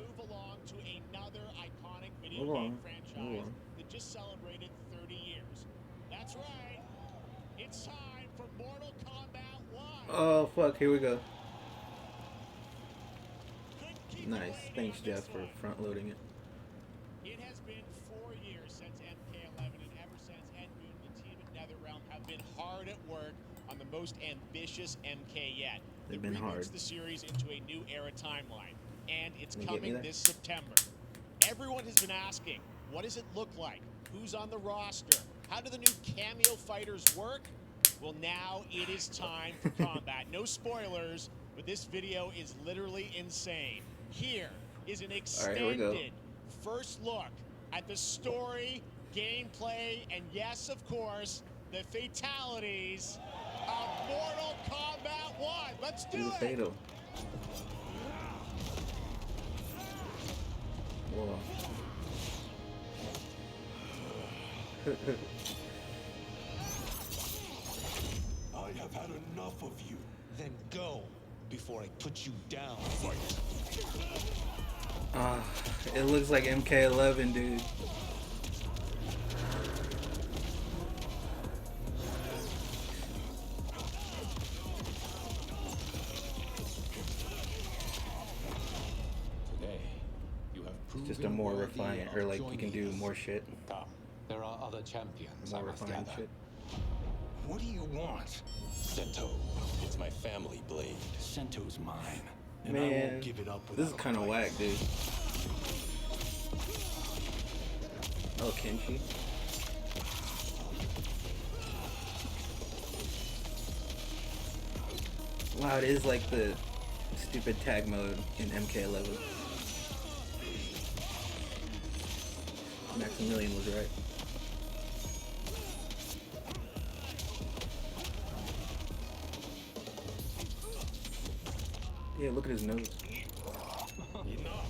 move along to another iconic video Move game on. Move franchise on. that just celebrated 30 years. That's right. It's time for Mortal Kombat 1. Oh fuck! Here we go. Couldn't keep you Nice. waiting Thanks, on Jeff, this for one. front loading it. It has been 4 years since MK11, and ever since Ed Boon and the team at NetherRealm have been hard at work on the most ambitious MK yet. They've It been hard. reboots the series into a new era timeline, and it's Can you get me coming there? this September. Everyone has been asking, what does it look like? Who's on the roster? How do the new cameo fighters work? Well, now it is time for combat. No spoilers, but this video is literally insane. Here is an All right, here we go. extended first look at the story, gameplay, and yes, of course, the fatalities of Mortal Kombat 1. Let's do Do the it! fatal. Whoa. I have had enough of you. Then go before I put you down. Fight. It looks like MK11, dude. Today, you have proven It's just a more worthy refined, of or like you can joining do us. more shit, Come, there are other champions I more must refined gather. shit. What do you want? Sento, it's my family blade. Sento's mine. And I Man, won't give it up this is without a kind of fight. whack, dude. Oh, Kenshi. Wow, it is like the stupid tag mode in MK11. Maximilian was right. Yeah, look at his nose. Enough.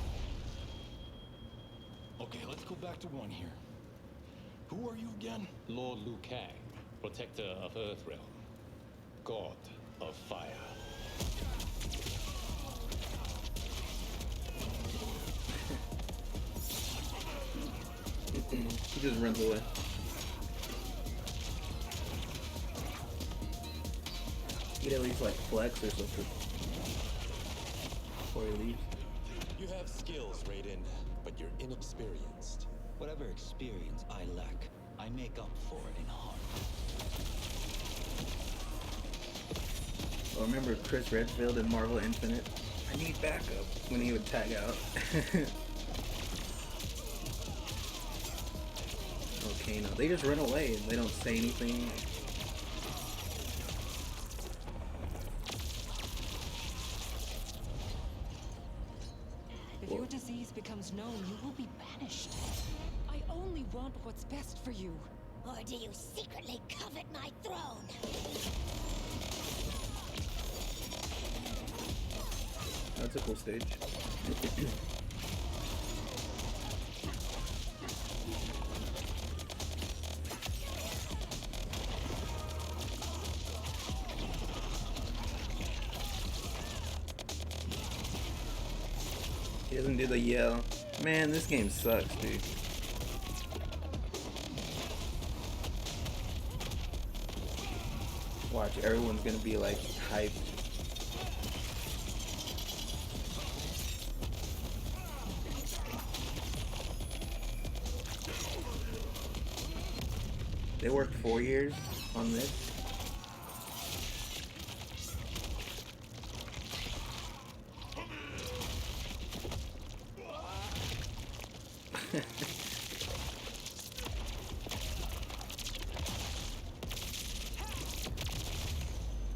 Okay, let's go back to one here. Who are you again? Lord Liu Kang, protector of Earthrealm, god of fire. He just runs away. He'd at least like flex or something before he leaves. You have skills, Raiden, but you're inexperienced. Whatever experience I lack, I make up for it in heart. Oh, remember Chris Redfield in Marvel Infinite? I need backup when he would tag out. Okay, no, they just run away and they don't say anything. If your disease becomes known, you will be banished. I only want what's best for you. Or do you secretly covet my throne? That's a cool stage. He doesn't do the yell. Man, this game sucks, dude. Watch, everyone's gonna be like hyped. They worked 4 years on this.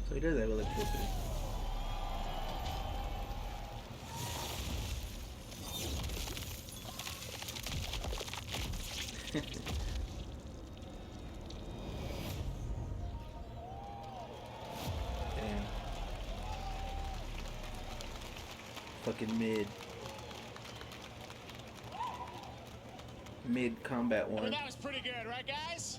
So he does have electricity. Damn. Fucking mid combat I mean, one. that was pretty good, right, guys?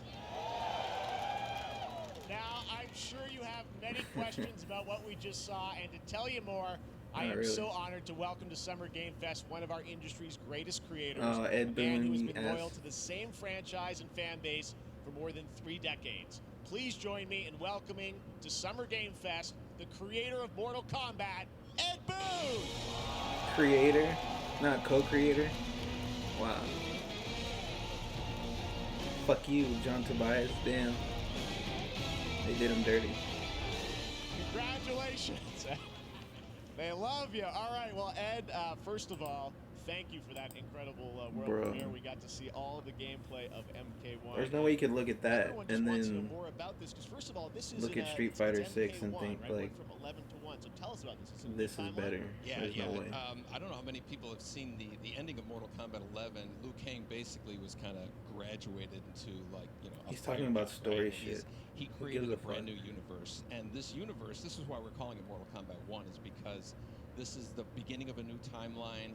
Now, I'm sure you have many questions about what we just saw, and to tell you more, I Not am really. so honored to welcome to Summer Game Fest one of our industry's greatest creators, Oh, a Ed man who has Boon, been yes. loyal to the same franchise and fan base for more than 3 decades. Please join me in welcoming to Summer Game Fest the creator of Mortal Kombat, Ed Boon! Creator, not co-creator. Wow. Fuck you, John Tobias. Damn. They did him dirty. Congratulations. They love you. All right. Well, Ed, first of all, thank you for that incredible world Bro. premiere. We got to see all of the gameplay of MK1. There's no way you could look at that Everyone just and wants to know then more about this because, first of all, this is look in at Street Fighter 6 and MK1, think, right? like, Went from 11 to 1. So tell us about this. It's a new this is timeline? better. Yeah, There's yeah. no way. I don't know how many people have seen the ending of Mortal Kombat 11. Liu Kang basically was kind of graduated into like a He's talking fighter about guy, story right? shit. He Who created gives a a brand fuck? new universe, and this universe, this is why we're calling it Mortal Kombat 1, is because this is the beginning of a new timeline.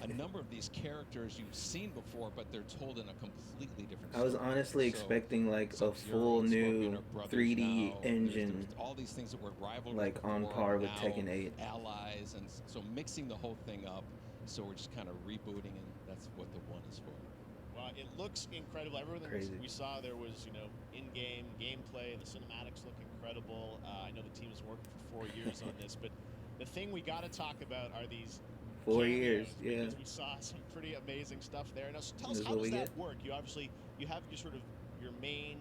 A number of these characters you've seen before, but they're told in a completely different I was story. honestly So, expecting like a Sub-Zero full and Scorpion new are brothers 3D now. There's engine, all these things that were rivalries like on before par are with now Tekken 8. allies, and so mixing the whole thing up. So we're just kind of rebooting, and that's what the 1 is for. Well, it looks incredible. Everything Crazy. we saw, there was, in-game gameplay. The cinematics look incredible. I know the team has worked for 4 years on this, but the thing we got to talk about are these 4 cameos, years, yeah. because we saw some pretty amazing stuff there. Now, so tell us, This is how what does we that get. work? You obviously have your sort of your main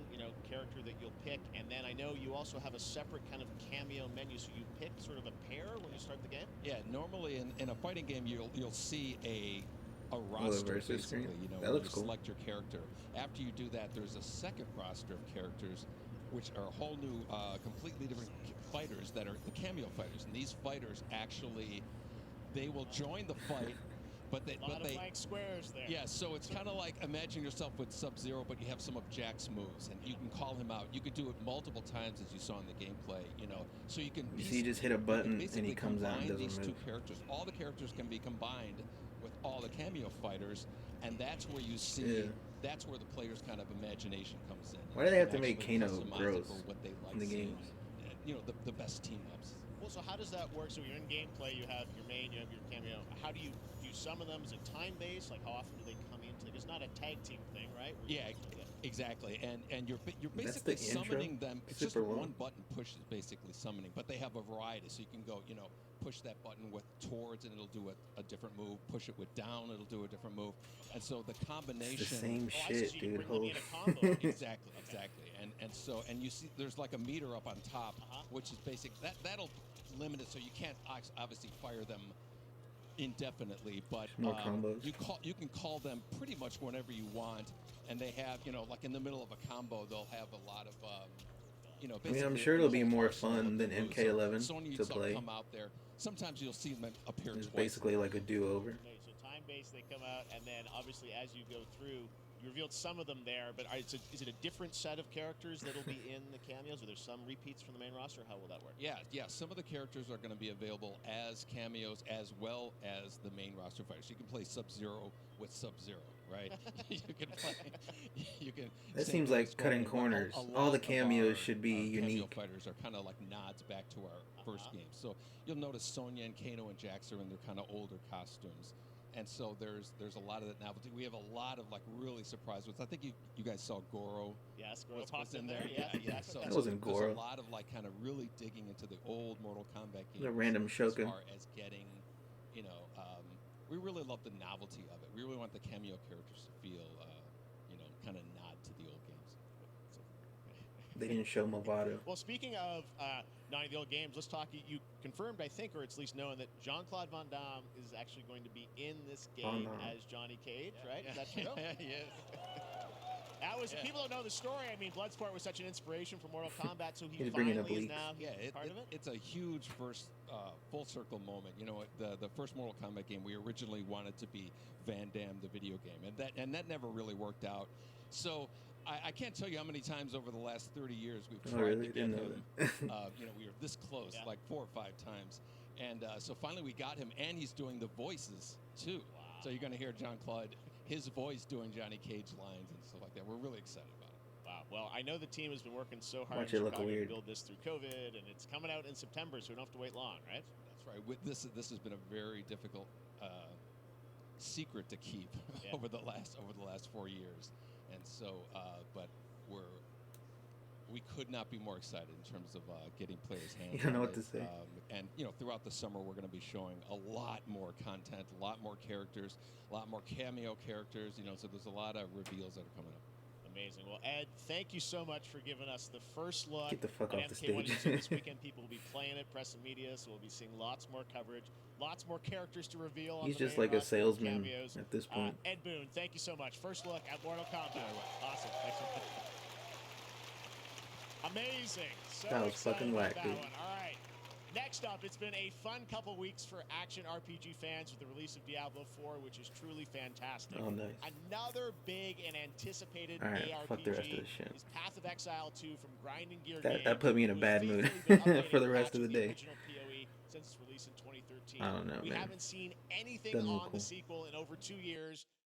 character that you'll pick, and then I know you also have a separate kind of cameo menu. So you pick sort of a pair when you start the game. Yeah, normally in a fighting game, you'll see a roster versus basically. screen? That Where looks you cool. select your character. After you do that, there's a second roster of characters, which are a whole new, completely different fighters that are the cameo fighters. And these fighters actually, they will join the fight, but they A lot of blank squares there. yeah, so it's kind of like imagine yourself with Sub-Zero, but you have some of Jack's moves, and you can call him out. You could do it multiple times, as you saw in the gameplay. So you can. So you just hit a button and he basically comes out and combine doesn't these move. two characters. All the characters can be combined with all the cameo fighters, and that's where you see. Yeah. That's where the player's kind of imagination comes in. Why do they have to Actually make Kano customize it gross for what they like in the seeing. games? The best team ups. Well, so how does that work? So you're in gameplay, you have your main, you have your cameo. How do you summon them? Is it time-based? Like, how often do they come into? It's not a tag team thing, right? Where you- Yeah, exactly. And you're That's basically the intro? summoning them. It's just Super one long. button push is basically summoning, but they have a variety. So you can go, push that button with towards, and it'll do a different move. Push it with down, it'll do a different move. And so the combination. It's the same Oh, I see, shit, so you can dude. bring them in Holy a combo. Exactly. And you see, there's like a meter up on top, which is basic. That'll limit it, so you can't obviously fire them indefinitely, but More combos. you can call them pretty much whenever you want, and they have like in the middle of a combo they'll have a lot of I mean, I'm basically sure it'll be a whole more arsenal fun of than moves. MK11 So when you to saw them play. come out there, sometimes you'll see them appear It's twice. basically like a do-over. Okay, so time-based, they come out, and then obviously as you go through, you revealed some of them there, but is it a different set of characters that'll be in the cameos? Are there some repeats from the main roster? How will that work? Yeah. Some of the characters are going to be available as cameos as well as the main roster fighters. You can play Sub-Zero with Sub-Zero, right? You can play. You can. That same seems with like cutting Scorpion. corners. A All lot the of cameos our- should be our cameo unique. fighters are kind of like nods back to our first game. So you'll notice Sonya and Kano and Jax are in their kind of older costumes. And so there's a lot of that novelty. We have a lot of like really surprise ones. I think you guys saw Goro. Yes, Goro was popped in in there. there. Yeah. So That wasn't there's Goro. a lot of like kind of really digging into the old Mortal Kombat games. A random as Shogun. far as getting, we really love the novelty of it. We really want the cameo characters to feel, kind of nod to the old games. They didn't show Movado. Well, speaking of not the old games, let's talk. You confirmed, I think, or it's at least known that Jean-Claude Van Damme is actually going to be in this Van game Damme. as Johnny Cage, right? Is that true? Yes. That was people don't know the story. I mean, Bloodsport was such an inspiration for Mortal Kombat, so he He's bringing up finally is leaks. now Yeah, part of it. it's a huge first full circle moment. The first Mortal Kombat game, we originally wanted to be Van Damme, the video game, and that never really worked out. So I can't tell you how many times over the last 30 years we've Oh, tried really? to get Didn't know him. that. We were this close, Yeah. like 4 or 5 times, and so finally we got him, and he's doing the voices too. Wow. So you're going to hear John Claude, his voice doing Johnny Cage lines and stuff like that. We're really excited about it. Wow. Well, I know the team has been working so hard Watch in it look Chicago to weird. build this through COVID, and it's coming out in September, so we don't have to wait long, right? That's right. With this has been a very difficult secret to keep Yeah. over the last 4 years, and so but we could not be more excited in terms of getting players' hands. You don't know on what to it. say. And throughout the summer, we're going to be showing a lot more content, a lot more characters, a lot more cameo characters. So there's a lot of reveals that are coming up. Amazing. Well, Ed, thank you so much for giving us the first look. Get the fuck at off the MK1 stage. So this weekend, people will be playing it, press and media, so we'll be seeing lots more coverage, lots more characters to reveal. On He's the just main like a roster, salesman cameos. at this point. Ed Boon, thank you so much. First look at Mortal Kombat. Awesome. Thanks so much. Amazing. So That was excited fucking about whack, that dude. one. All right. Next up, it's been a fun couple weeks for action RPG fans with the release of Diablo 4, which is truly fantastic. Oh, nice. Another big and anticipated All right, fuck the rest of ARPG this shit. is Path of Exile 2 from Grinding Gear That Games, put me in a who bad has mood faithfully been for the updating rest of the patches day. original PoE since its release in 2013. I don't know, We man. haven't seen anything Doesn't on look the cool. sequel in over 2 years.